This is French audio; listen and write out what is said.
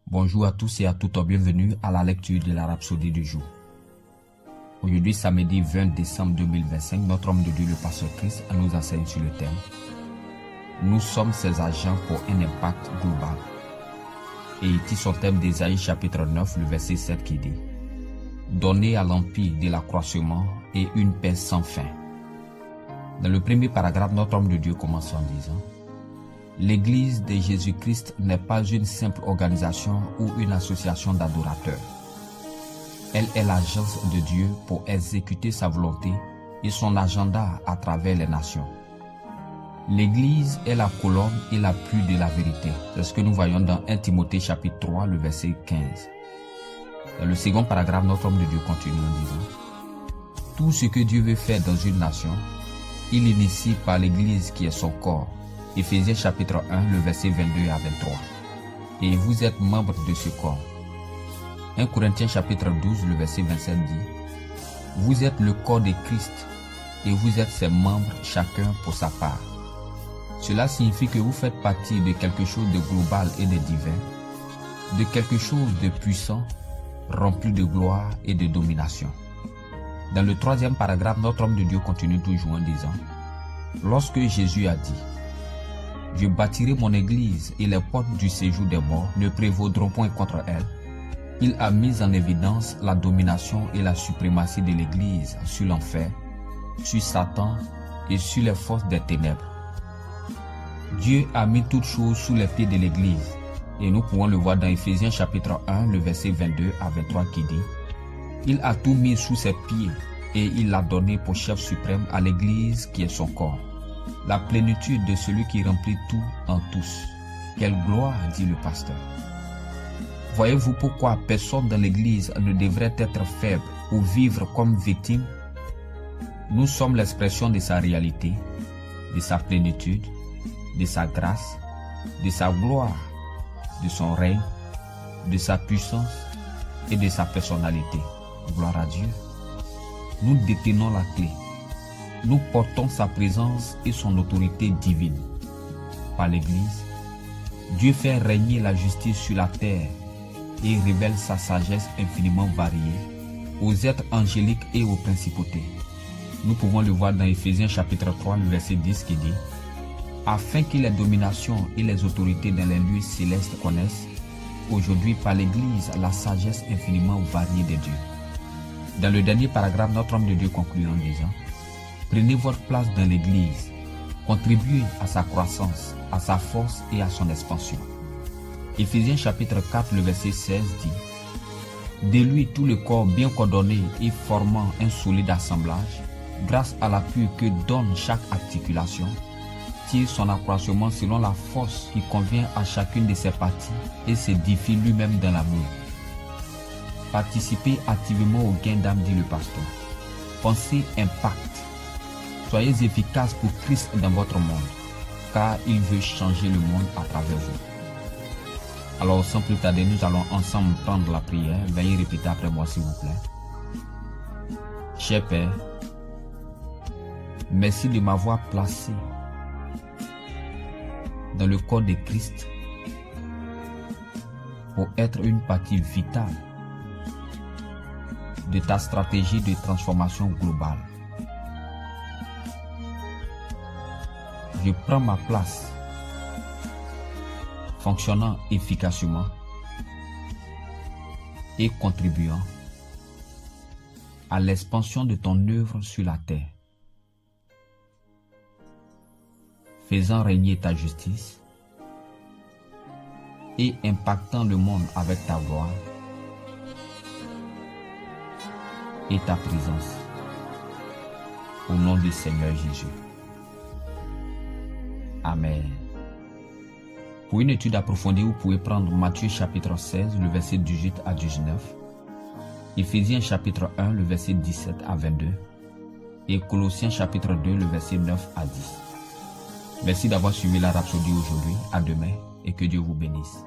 Bonjour à tous et à toutes, bienvenue à la lecture de la Rhapsodie du jour. Aujourd'hui, samedi 20 décembre 2025, notre homme de Dieu, le pasteur Christ, nous enseigne sur le thème « Nous sommes ses agents pour un impact global ». Et il tire son thème d'Ésaïe chapitre 9, le verset 7 qui dit « Donnez à l'empire de l'accroissement et une paix sans fin ». Dans le premier paragraphe, notre homme de Dieu commence en disant « L'Église de Jésus-Christ n'est pas une simple organisation ou une association d'adorateurs. Elle est l'agence de Dieu pour exécuter sa volonté et son agenda à travers les nations. L'Église est la colonne et l'appui de la vérité. C'est ce que nous voyons dans 1 Timothée chapitre 3, le verset 15. Dans le second paragraphe, notre homme de Dieu continue en disant « Tout ce que Dieu veut faire dans une nation, il initie par l'Église qui est son corps. » Éphésiens chapitre 1, le verset 22 à 23. Et vous êtes membres de ce corps. 1 Corinthiens chapitre 12, le verset 27 dit « Vous êtes le corps de Christ et vous êtes ses membres chacun pour sa part. » Cela signifie que vous faites partie de quelque chose de global et de divin, de quelque chose de puissant, rempli de gloire et de domination. Dans le troisième paragraphe, notre homme de Dieu continue toujours en disant « Lorsque Jésus a dit « Je bâtirai mon église et les portes du séjour des morts ne prévaudront point contre elle », il a mis en évidence la domination et la suprématie de l'église sur l'enfer, sur Satan et sur les forces des ténèbres. Dieu a mis toutes choses sous les pieds de l'église et nous pouvons le voir dans Éphésiens chapitre 1, le verset 22 à 23 qui dit « Il a tout mis sous ses pieds et il l'a donné pour chef suprême à l'église qui est son corps. La plénitude de celui qui remplit tout en tous. Quelle gloire, dit le pasteur. » Voyez-vous pourquoi personne dans l'église ne devrait être faible ou vivre comme victime? Nous sommes l'expression de sa réalité, de sa plénitude, de sa grâce, de sa gloire, de son règne, de sa puissance et de sa personnalité. Gloire à Dieu. Nous détenons la clé. Nous portons sa présence et son autorité divine. Par l'Église, Dieu fait régner la justice sur la terre et révèle sa sagesse infiniment variée aux êtres angéliques et aux principautés. Nous pouvons le voir dans Éphésiens chapitre 3, le verset 10 qui dit « Afin que les dominations et les autorités dans les lieux célestes connaissent, aujourd'hui par l'Église, la sagesse infiniment variée de Dieu. » Dans le dernier paragraphe, notre homme de Dieu conclut en disant « Prenez votre place dans l'Église, contribuez à sa croissance, à sa force et à son expansion. » Éphésiens chapitre 4, le verset 16 dit « De lui tout le corps bien coordonné et formant un solide assemblage, grâce à l'appui que donne chaque articulation, tire son accroissement selon la force qui convient à chacune de ses parties et s'édifie lui-même dans l'amour. » Participez activement au gain d'âme, dit le pasteur. Pensez impact. Soyez efficaces pour Christ dans votre monde, car il veut changer le monde à travers vous. Alors, sans plus tarder, nous allons ensemble prendre la prière. Veuillez répéter après moi, s'il vous plaît. Cher Père, merci de m'avoir placé dans le corps de Christ pour être une partie vitale de ta stratégie de transformation globale. Je prends ma place, fonctionnant efficacement et contribuant à l'expansion de ton œuvre sur la terre, faisant régner ta justice et impactant le monde avec ta gloire et ta présence. Au nom du Seigneur Jésus. Amen. Pour une étude approfondie, vous pouvez prendre Matthieu chapitre 16, le verset 18 à 19, Éphésiens chapitre 1, le verset 17 à 22, et Colossiens chapitre 2, le verset 9 à 10. Merci d'avoir suivi la Rhapsodie aujourd'hui. À demain et que Dieu vous bénisse.